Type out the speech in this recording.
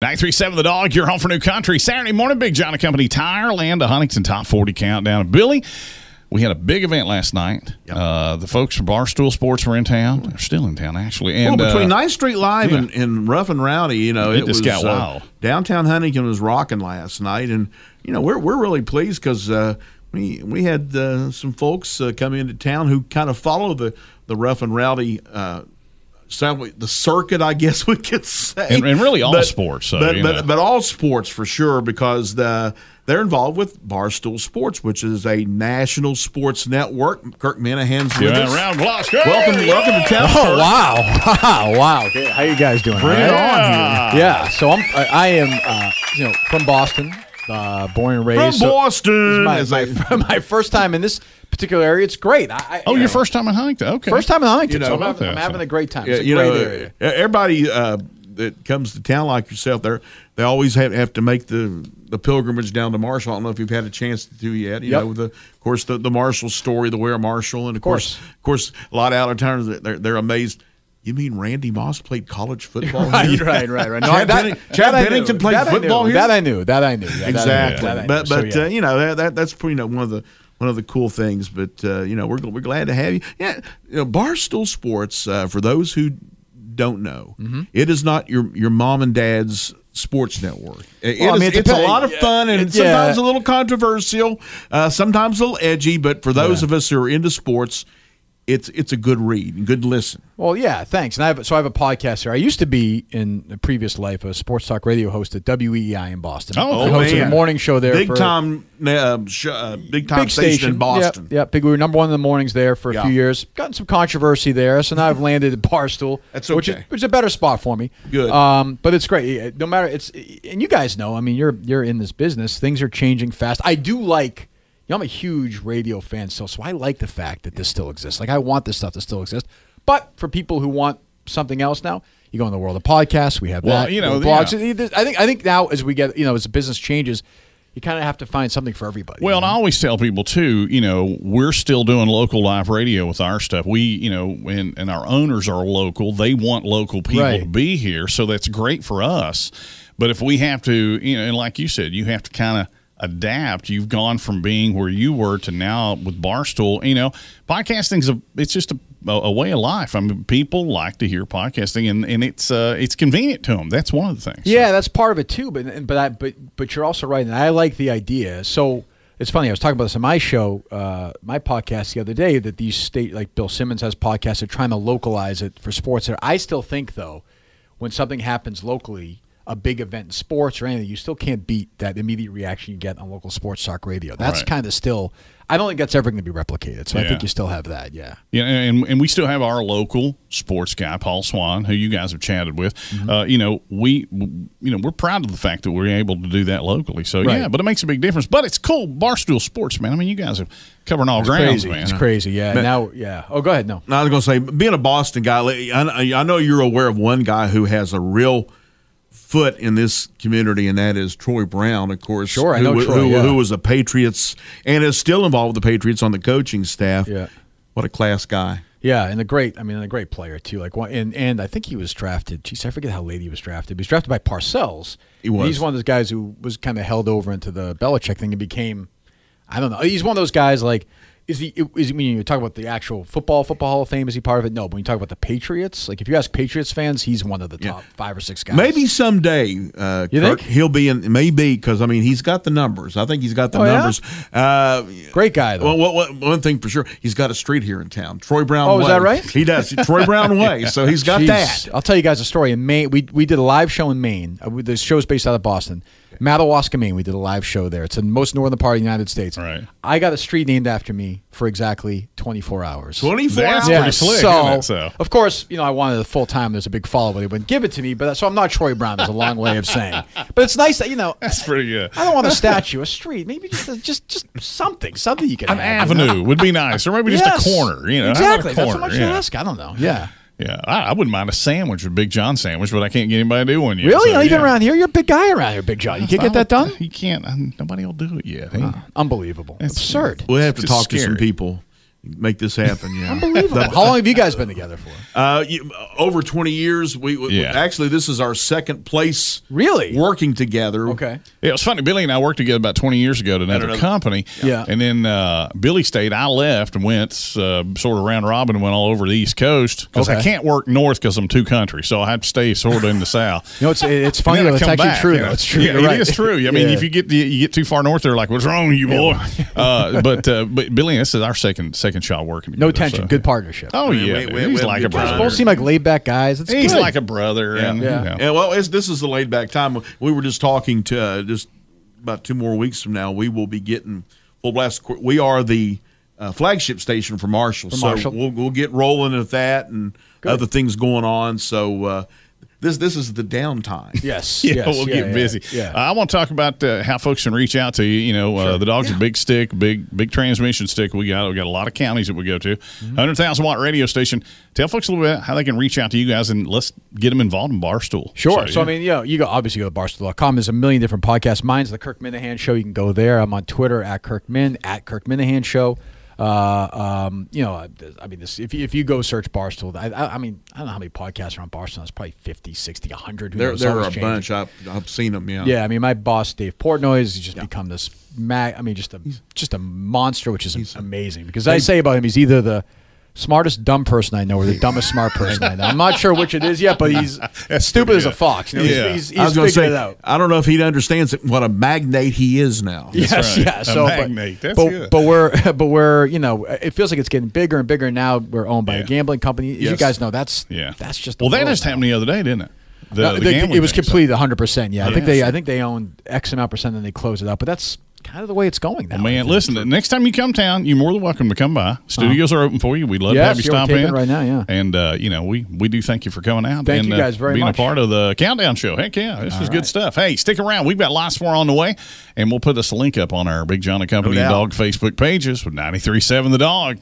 937 The Dog, your home for new country. Saturday morning, Big John & Company Tire, Land of Huntington Top 40 Countdown. Billy, we had a big event last night. Yep. The folks from Barstool Sports were in town. They're still in town, actually. And, between 9th Street Live and Rough and Rowdy, it just got wild. Downtown Huntington was rocking last night. And, we're really pleased because we had some folks come into town who kind of follow the Rough and Rowdy the circuit, I guess we could say, and really all sports. So, but all sports for sure, because they're involved with Barstool Sports, which is a national sports network. Kirk Minahan's with us. Round Gloucester. Welcome to town. Oh, wow! Okay, how you guys doing? Bring it on here. Yeah. So I am from Boston, born and raised. From Boston. This is my first time in this particular area. It's great. Your first time in Huntington? Okay. First time in Huntington. So I'm having a great time. It's a great area. Everybody that comes to town like yourself, they always have to make the pilgrimage down to Marshall. I don't know if you've had a chance to do yet. You know, of course, the Marshall story, the Ware Marshall, and of course, a lot of out-of-towners, they're amazed. You mean Randy Moss played college football here? Right. No, Chad Pennington played football here? That I knew. Yeah, exactly. But that's pretty one of the cool things. But we're glad to have you. Yeah, Barstool Sports. For those who don't know, it is not your mom and dad's sports network. It's a lot of fun and sometimes a little controversial, sometimes a little edgy. But for those of us who are into sports, it's a good read and good listen. Well, yeah, thanks. And I have a podcast here. I used to be, in a previous life, a sports talk radio host at WEEI in Boston. I hosted a morning show there. Big time station in Boston. Yeah, big. We were number one in the mornings there for a few years. Gotten some controversy there, so now I've landed at Barstool. That's okay. Which is a better spot for me. Good. But it's great. No matter and you guys know. I mean, you're in this business. Things are changing fast. I do like. I'm a huge radio fan still, so I like the fact that this still exists. Like, I want this stuff to still exist. But for people who want something else now, you go in the world of podcasts. We have blogs. I think now as we get, as the business changes, you kind of have to find something for everybody. Well, and I always tell people too, we're still doing local live radio with our stuff. We, and our owners are local. They want local people to be here, so that's great for us. But if we have to, and like you said, you have to kind of adapt. You've gone from being where you were to now with Barstool. Podcasting's it's just a way of life. I mean, people like to hear podcasting, and it's convenient to them. That's one of the things. Yeah, that's part of it too. But you're also right, and I like the idea. So it's funny. I was talking about this on my show, my podcast the other day, that these like Bill Simmons has podcasts. They're trying to localize it for sports. I still think though, when something happens locally, a big event in sports or anything, you still can't beat that immediate reaction you get on local sports talk radio. That's kind of still, I don't think that's ever going to be replicated. So I think you still have that, Yeah, and we still have our local sports guy, Paul Swan, who you guys have chatted with. We're proud of the fact that we're able to do that locally. So but it makes a big difference. But it's cool, Barstool Sports, man. I mean, you guys are covering all grounds, man. It's crazy, yeah. Oh, go ahead. No, I was going to say, being a Boston guy, I know you're aware of one guy who has a real foot in this community, and that is Troy Brown, of course. Sure, I know Troy, who was a Patriots and is still involved with the Patriots on the coaching staff. Yeah, what a class guy. Yeah, and a great player too. And I think he was drafted. Geez, I forget how late he was drafted. He was drafted by Parcells. He was. He's one of those guys who was kind of held over into the Belichick thing and became, I don't know. He's one of those guys like. Is he when you talk about the actual football Hall of Fame, is he part of it? No, but when you talk about the Patriots, like if you ask Patriots fans, he's one of the top 5 or 6 guys. Maybe someday, Kirk, he'll be in. Maybe because he's got the numbers. I think he's got the numbers. Yeah? Great guy though. Well, one thing for sure, he's got a street here in town, Troy Brown Way. Oh, is that right? He does, Troy Brown Way. So he's got that. I'll tell you guys a story. In Maine, we did a live show in Maine. The show's based out of Boston. Madawaska, Maine. We did a live show there. It's in the most northern part of the United States. Right. I got a street named after me for exactly 24 hours. 24 hours? Pretty slick, so, of course, I wanted it full time. There's a big follow, but they wouldn't give it to me. So I'm not Troy Brown. There's a long way of saying. But it's nice that, That's pretty good. I don't want a statue, a street. Maybe just something you can An have. avenue would be nice. Or maybe just a corner. Exactly. That's how much you ask. I don't know. Yeah. Yeah, I wouldn't mind a sandwich, a Big John sandwich, but I can't get anybody to do one yet. Really? So, even around here? You're a big guy around here, Big John. You can't get that done? You can't. Nobody will do it yet. Unbelievable. It's absurd. We'll have to talk to some people. make this happen. Yeah, unbelievable. How long have you guys been together for? Over 20 years. We actually, this is our second place. Really, working together. Okay. Yeah, it was funny. Billy and I worked together about 20 years ago at another company. Yeah. And then Billy stayed. I left and went sort of round robin and went all over the East Coast because I can't work north because I'm two countries, so I have to stay sort of in the South. It's funny though. It's actually true. Though. It's true. Yeah, right. It is true. I mean, if you get too far north, they're like, "What's wrong with you, boy?" But Billy, this is our second shot working together. No tension. So. Good partnership. Oh yeah, he's like a brother. Both seem like laid back guys. He's like a brother. Well, this is a laid back time. We were just talking to just about 2 more weeks from now. We will be getting full blast. We are the flagship station for Marshall, we'll get rolling at that and other things going on. So. This is the downtime. Yes. We'll get busy. Yeah. I want to talk about how folks can reach out to you. You know, the Dawg's a big stick, big transmission stick. We got a lot of counties that we go to. 100,000 watt radio station. Tell folks a little bit how they can reach out to you guys, and let's get them involved in Barstool. Sure. So I mean, you obviously go to barstool.com. There's a million different podcasts. Mine's the Kirk Minahan Show. You can go there. I'm on Twitter at Kirk Minahan Show. I mean, if you go search Barstool, I mean, I don't know how many podcasts are on Barstool. It's probably 50, 60, 100. There are a bunch. I've seen them. Yeah. Yeah. I mean, my boss Dave Portnoy has just become this just a monster, which is amazing. Because I say about him, he's either the smartest dumb person I know or the dumbest smart person I know. I'm not sure which it is yet, but he's stupid as a fox. You know, he's figured it out. I don't know if he understands what a magnate he is now. Yes, right. yeah. So, magnate. That's good. But we're it feels like it's getting bigger and bigger. Now we're owned by a gambling company. As you guys know, that's just that just happened the other day, didn't it? It was completed 100%. Yeah, I think they owned X amount percent, and they closed it up. But that's kind of the way it's going now. Well, man, listen, the next time you come town, you're more than welcome to come by. Studios are open for you. We'd love to have you stop in right now. Yeah, and we do thank you for coming out. Thank you guys very much being a part of the Countdown Show. Heck yeah, this is good stuff. Hey, stick around. We've got lots more on the way, and we'll put this link up on our Big John and Company Dawg Facebook pages with 93.7 The Dawg.